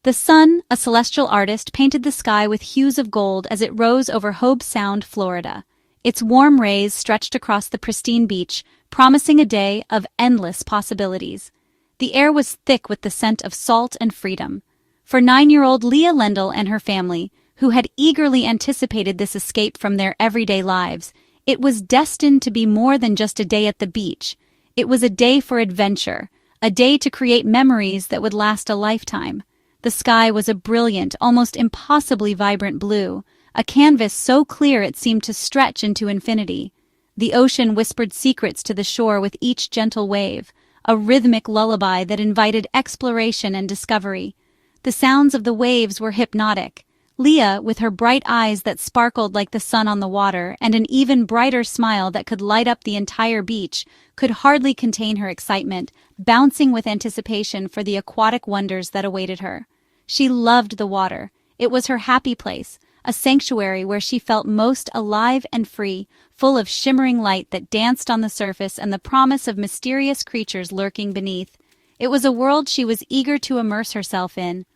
The sun, a celestial artist, painted the sky with hues of gold as it rose over Hobe Sound, Florida. Its warm rays stretched across the pristine beach, promising a day of endless possibilities. The air was thick with the scent of salt and freedom. For 9-year-old Leah Lendel and her family, who had eagerly anticipated this escape from their everyday lives, it was destined to be more than just a day at the beach. It was a day for adventure, a day to create memories that would last a lifetime. The sky was a brilliant, almost impossibly vibrant blue, a canvas so clear it seemed to stretch into infinity. The ocean whispered secrets to the shore with each gentle wave, a rhythmic lullaby that invited exploration and discovery. The sounds of the waves were hypnotic. Leah, with her bright eyes that sparkled like the sun on the water and an even brighter smile that could light up the entire beach, could hardly contain her excitement, bouncing with anticipation for the aquatic wonders that awaited her. She loved the water. It was her happy place, a sanctuary where she felt most alive and free, full of shimmering light that danced on the surface and the promise of mysterious creatures lurking beneath. It was a world she was eager to immerse herself in.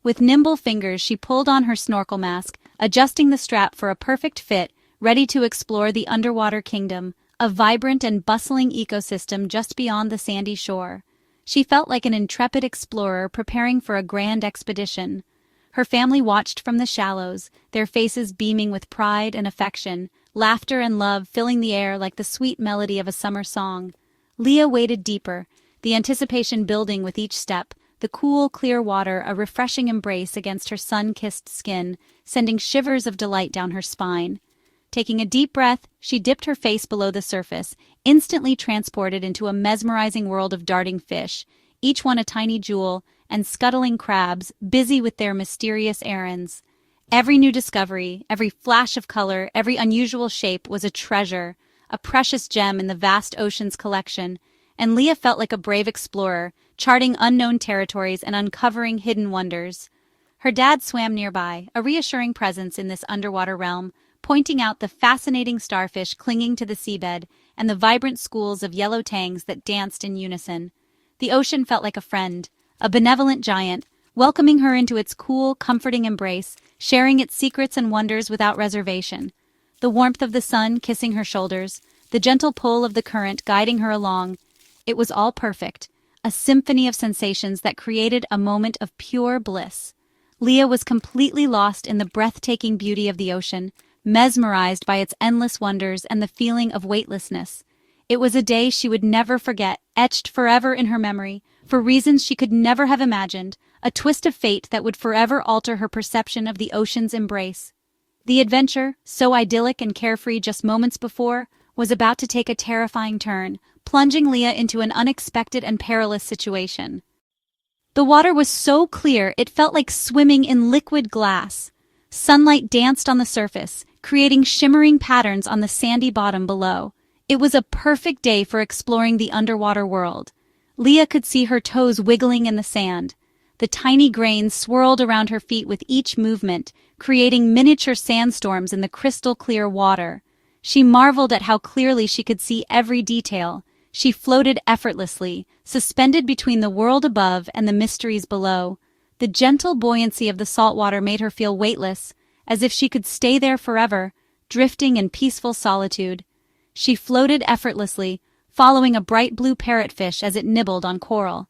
With nimble fingers, she pulled on her snorkel mask, adjusting the strap for a perfect fit, ready to explore the underwater kingdom, a vibrant and bustling ecosystem just beyond the sandy shore. She felt like an intrepid explorer preparing for a grand expedition. Her family watched from the shallows, their faces beaming with pride and affection, laughter and love filling the air like the sweet melody of a summer song. Leah waded deeper, the anticipation building with each step, the cool, clear water a refreshing embrace against her sun-kissed skin, sending shivers of delight down her spine. Taking a deep breath, she dipped her face below the surface, instantly transported into a mesmerizing world of darting fish, each one a tiny jewel, and scuttling crabs, busy with their mysterious errands. Every new discovery, every flash of color, every unusual shape was a treasure, a precious gem in the vast ocean's collection, and Leah felt like a brave explorer, charting unknown territories and uncovering hidden wonders. Her dad swam nearby, a reassuring presence in this underwater realm, pointing out the fascinating starfish clinging to the seabed and the vibrant schools of yellow tangs that danced in unison. The ocean felt like a friend, a benevolent giant, welcoming her into its cool, comforting embrace, sharing its secrets and wonders without reservation. The warmth of the sun kissing her shoulders, the gentle pull of the current guiding her along, it was all perfect, a symphony of sensations that created a moment of pure bliss. Leah was completely lost in the breathtaking beauty of the ocean, mesmerized by its endless wonders and the feeling of weightlessness. It was a day she would never forget, etched forever in her memory, for reasons she could never have imagined, a twist of fate that would forever alter her perception of the ocean's embrace. The adventure, so idyllic and carefree just moments before, was about to take a terrifying turn, plunging Leah into an unexpected and perilous situation. The water was so clear it felt like swimming in liquid glass. Sunlight danced on the surface, creating shimmering patterns on the sandy bottom below. It was a perfect day for exploring the underwater world. Leah could see her toes wiggling in the sand. The tiny grains swirled around her feet with each movement, creating miniature sandstorms in the crystal-clear water. She marveled at how clearly she could see every detail. She floated effortlessly, suspended between the world above and the mysteries below. The gentle buoyancy of the salt water made her feel weightless, as if she could stay there forever, drifting in peaceful solitude. She floated effortlessly, following a bright blue parrotfish as it nibbled on coral.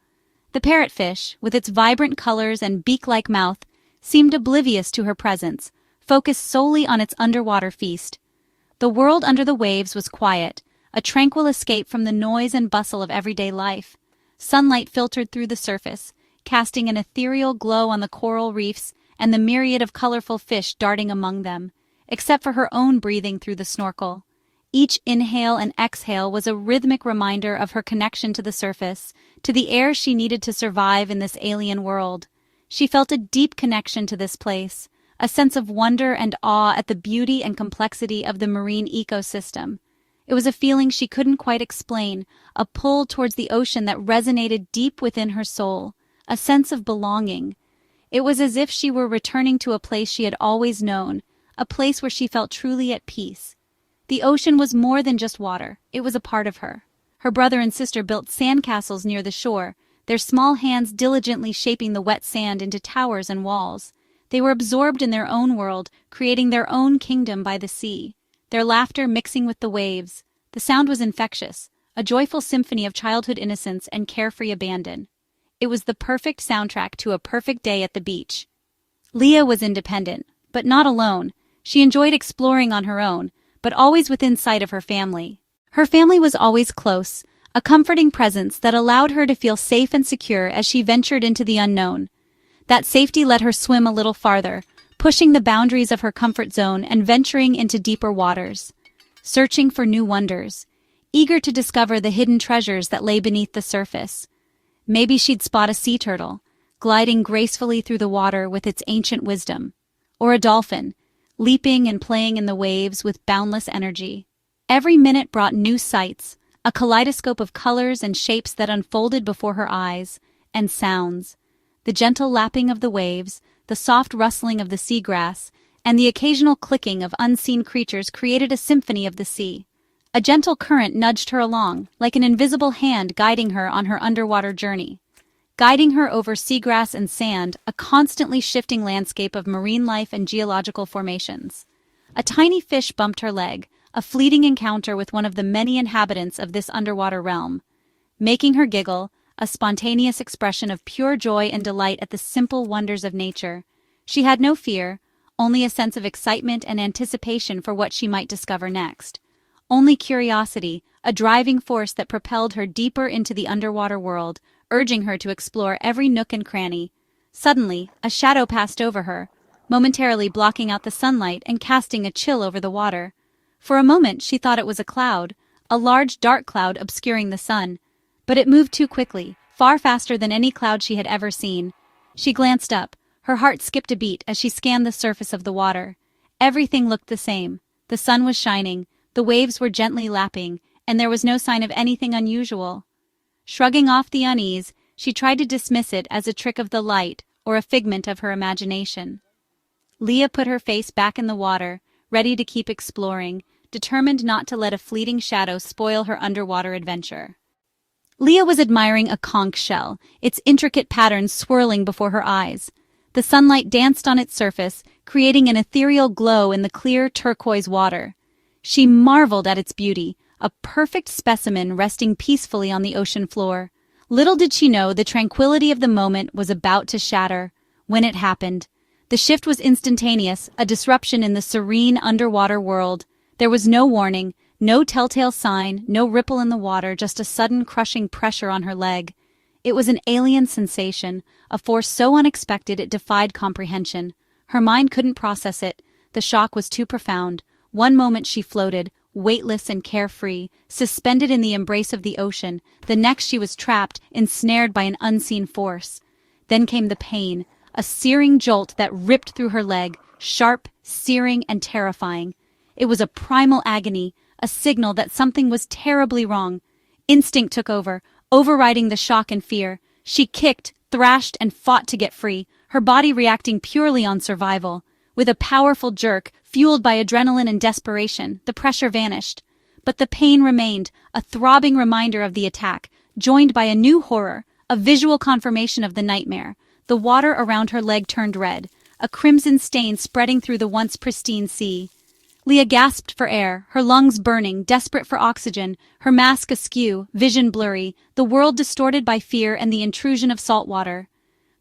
The parrotfish, with its vibrant colors and beak-like mouth, seemed oblivious to her presence, focused solely on its underwater feast. The world under the waves was quiet, a tranquil escape from the noise and bustle of everyday life. Sunlight filtered through the surface, casting an ethereal glow on the coral reefs and the myriad of colorful fish darting among them, except for her own breathing through the snorkel. Each inhale and exhale was a rhythmic reminder of her connection to the surface, to the air she needed to survive in this alien world. She felt a deep connection to this place, a sense of wonder and awe at the beauty and complexity of the marine ecosystem. It was a feeling she couldn't quite explain, a pull towards the ocean that resonated deep within her soul, a sense of belonging. It was as if she were returning to a place she had always known, a place where she felt truly at peace. The ocean was more than just water, it was a part of her. Her brother and sister built sandcastles near the shore, their small hands diligently shaping the wet sand into towers and walls. They were absorbed in their own world, creating their own kingdom by the sea, their laughter mixing with the waves. The sound was infectious, a joyful symphony of childhood innocence and carefree abandon. It was the perfect soundtrack to a perfect day at the beach. Leah was independent, but not alone. She enjoyed exploring on her own, but always within sight of her family. Her family was always close, a comforting presence that allowed her to feel safe and secure as she ventured into the unknown. That safety let her swim a little farther, pushing the boundaries of her comfort zone and venturing into deeper waters, searching for new wonders, eager to discover the hidden treasures that lay beneath the surface. Maybe she'd spot a sea turtle, gliding gracefully through the water with its ancient wisdom, or a dolphin, leaping and playing in the waves with boundless energy. Every minute brought new sights, a kaleidoscope of colors and shapes that unfolded before her eyes, and sounds. The gentle lapping of the waves, the soft rustling of the seagrass, and the occasional clicking of unseen creatures created a symphony of the sea. A gentle current nudged her along, like an invisible hand guiding her on her underwater journey. Guiding her over seagrass and sand, a constantly shifting landscape of marine life and geological formations. A tiny fish bumped her leg, a fleeting encounter with one of the many inhabitants of this underwater realm. Making her giggle, a spontaneous expression of pure joy and delight at the simple wonders of nature. She had no fear, only a sense of excitement and anticipation for what she might discover next. Only curiosity, a driving force that propelled her deeper into the underwater world, urging her to explore every nook and cranny. Suddenly, a shadow passed over her, momentarily blocking out the sunlight and casting a chill over the water. For a moment she thought it was a cloud, a large dark cloud obscuring the sun. But it moved too quickly, far faster than any cloud she had ever seen. She glanced up, her heart skipped a beat as she scanned the surface of the water. Everything looked the same. The sun was shining, the waves were gently lapping, and there was no sign of anything unusual. Shrugging off the unease, she tried to dismiss it as a trick of the light or a figment of her imagination. Leah put her face back in the water, ready to keep exploring, determined not to let a fleeting shadow spoil her underwater adventure. Leah was admiring a conch shell, its intricate patterns swirling before her eyes. The sunlight danced on its surface, creating an ethereal glow in the clear turquoise water. She marveled at its beauty, a perfect specimen resting peacefully on the ocean floor. Little did she know the tranquility of the moment was about to shatter. When it happened, the shift was instantaneous, a disruption in the serene underwater world. There was no warning, no telltale sign, no ripple in the water, just a sudden crushing pressure on her leg. It was an alien sensation, a force so unexpected it defied comprehension. Her mind couldn't process it. The shock was too profound. One moment she floated, weightless and carefree, suspended in the embrace of the ocean. The next she was trapped, ensnared by an unseen force. Then came the pain, a searing jolt that ripped through her leg, sharp, searing, and terrifying. It was a primal agony, a signal that something was terribly wrong. Instinct took over, overriding the shock and fear. She kicked, thrashed, and fought to get free, her body reacting purely on survival. With a powerful jerk, fueled by adrenaline and desperation, the pressure vanished. But the pain remained, a throbbing reminder of the attack, joined by a new horror, a visual confirmation of the nightmare. The water around her leg turned red, a crimson stain spreading through the once pristine sea. Leah gasped for air, her lungs burning, desperate for oxygen, her mask askew, vision blurry, the world distorted by fear and the intrusion of salt water.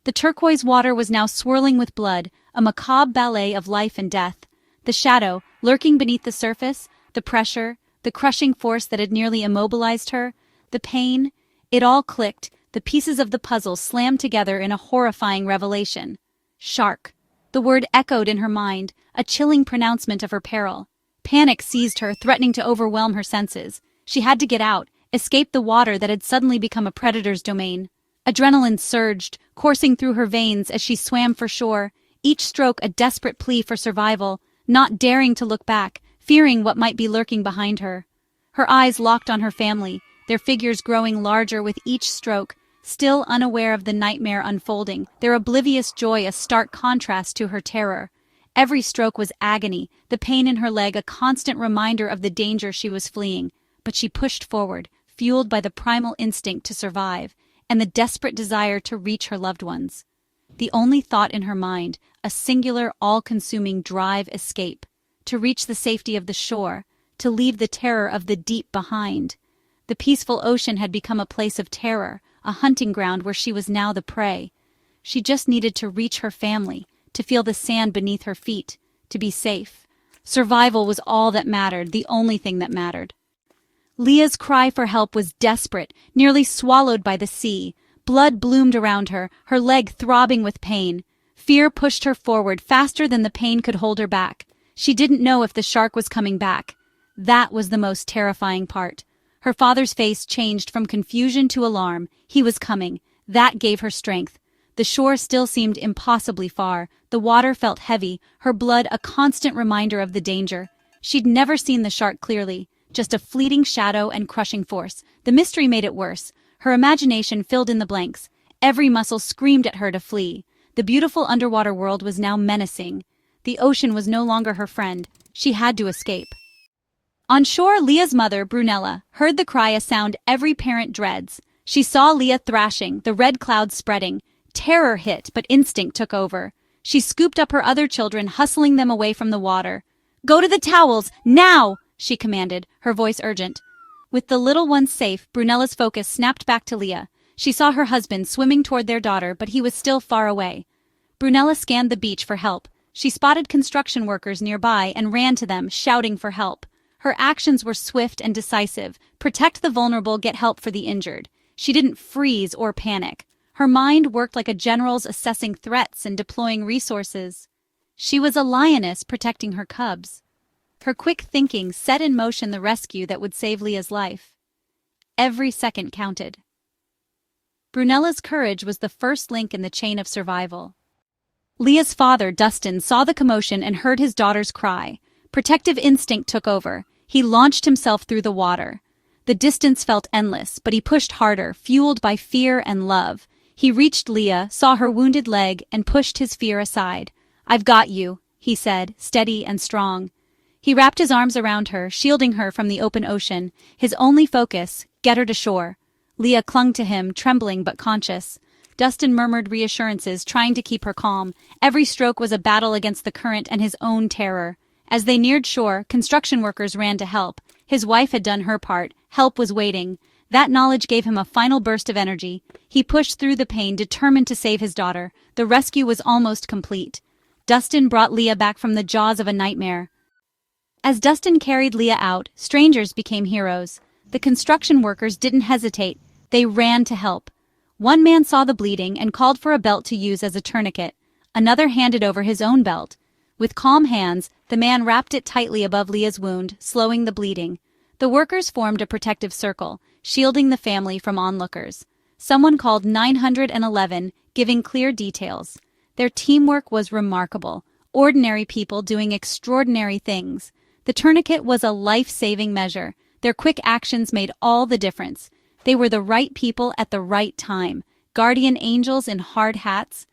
The turquoise water was now swirling with blood, a macabre ballet of life and death. The shadow, lurking beneath the surface, the pressure, the crushing force that had nearly immobilized her, the pain, it all clicked, the pieces of the puzzle slammed together in a horrifying revelation. Shark. The word echoed in her mind, a chilling pronouncement of her peril. Panic seized her, threatening to overwhelm her senses. She had to get out, escape the water that had suddenly become a predator's domain. Adrenaline surged, coursing through her veins as she swam for shore, each stroke a desperate plea for survival, not daring to look back, fearing what might be lurking behind her. Her eyes locked on her family, their figures growing larger with each stroke, still unaware of the nightmare unfolding, their oblivious joy a stark contrast to her terror. Every stroke was agony, the pain in her leg a constant reminder of the danger she was fleeing. But she pushed forward, fueled by the primal instinct to survive. and the desperate desire to reach her loved ones. The only thought in her mind, a singular, all-consuming drive escape, to reach the safety of the shore, to leave the terror of the deep behind. The peaceful ocean had become a place of terror, a hunting ground where she was now the prey. She just needed to reach her family, to feel the sand beneath her feet, to be safe. Survival was all that mattered, the only thing that mattered. Leah's cry for help was desperate, nearly swallowed by the sea. Blood bloomed around her, her leg throbbing with pain. Fear pushed her forward faster than the pain could hold her back. She didn't know if the shark was coming back. That was the most terrifying part. Her father's face changed from confusion to alarm. He was coming. That gave her strength. The shore still seemed impossibly far. The water felt heavy, her blood a constant reminder of the danger. She'd never seen the shark clearly, just a fleeting shadow and crushing force. The mystery made it worse. Her imagination filled in the blanks. Every muscle screamed at her to flee. The beautiful underwater world was now menacing. The ocean was no longer her friend. She had to escape. On shore, Leah's mother, Brunella, heard the cry, a sound every parent dreads. She saw Leah thrashing, the red clouds spreading. Terror hit, but instinct took over. She scooped up her other children, hustling them away from the water. "Go to the towels, now!" she commanded, her voice urgent. With the little ones safe, Brunella's focus snapped back to Leah. She saw her husband swimming toward their daughter, but he was still far away. Brunella scanned the beach for help. She spotted construction workers nearby and ran to them, shouting for help. Her actions were swift and decisive. Protect the vulnerable, get help for the injured. She didn't freeze or panic. Her mind worked like a general's, assessing threats and deploying resources. She was a lioness protecting her cubs. Her quick thinking set in motion the rescue that would save Leah's life. Every second counted. Brunella's courage was the first link in the chain of survival. Leah's father, Dustin, saw the commotion and heard his daughter's cry. Protective instinct took over. He launched himself through the water. The distance felt endless, but he pushed harder, fueled by fear and love. He reached Leah, saw her wounded leg, and pushed his fear aside. "I've got you," he said, steady and strong. He wrapped his arms around her, shielding her from the open ocean. His only focus, get her to shore. Leah clung to him, trembling but conscious. Dustin murmured reassurances, trying to keep her calm. Every stroke was a battle against the current and his own terror. As they neared shore, construction workers ran to help. His wife had done her part. Help was waiting. That knowledge gave him a final burst of energy. He pushed through the pain, determined to save his daughter. The rescue was almost complete. Dustin brought Leah back from the jaws of a nightmare. As Dustin carried Leah out, strangers became heroes. The construction workers didn't hesitate. They ran to help. One man saw the bleeding and called for a belt to use as a tourniquet. Another handed over his own belt. With calm hands, the man wrapped it tightly above Leah's wound, slowing the bleeding. The workers formed a protective circle, shielding the family from onlookers. Someone called 911, giving clear details. Their teamwork was remarkable. Ordinary people doing extraordinary things. The tourniquet was a life-saving measure. Their quick actions made all the difference. They were the right people at the right time. Guardian angels in hard hats.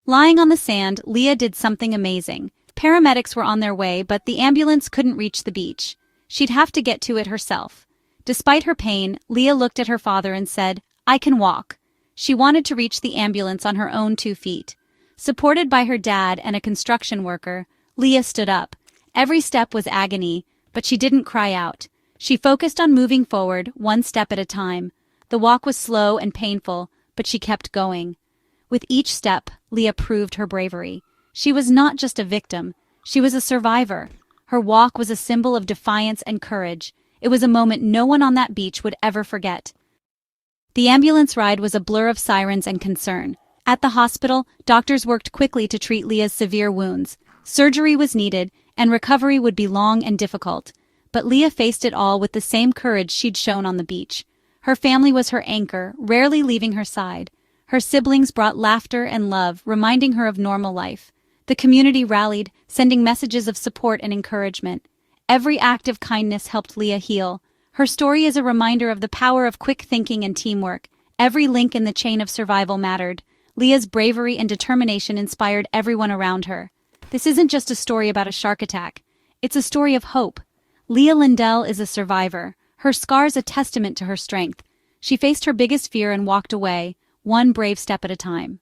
Lying on the sand, Leah did something amazing. Paramedics were on their way, but the ambulance couldn't reach the beach. She'd have to get to it herself. Despite her pain, Leah looked at her father and said, "I can walk." She wanted to reach the ambulance on her own 2 feet. Supported by her dad and a construction worker, Leah stood up. Every step was agony, but she didn't cry out. She focused on moving forward, 1 step at a time. The walk was slow and painful, but she kept going. With each step, Leah proved her bravery. She was not just a victim, she was a survivor. Her walk was a symbol of defiance and courage. It was a moment no one on that beach would ever forget. The ambulance ride was a blur of sirens and concern. At the hospital, doctors worked quickly to treat Leah's severe wounds. Surgery was needed, and recovery would be long and difficult. But Leah faced it all with the same courage she'd shown on the beach. Her family was her anchor, rarely leaving her side. Her siblings brought laughter and love, reminding her of normal life. The community rallied, sending messages of support and encouragement. Every act of kindness helped Leah heal. Her story is a reminder of the power of quick thinking and teamwork. Every link in the chain of survival mattered. Leah's bravery and determination inspired everyone around her. This isn't just a story about a shark attack. It's a story of hope. Leah Lendel is a survivor. Her scars a testament to her strength. She faced her biggest fear and walked away, one brave step at a time.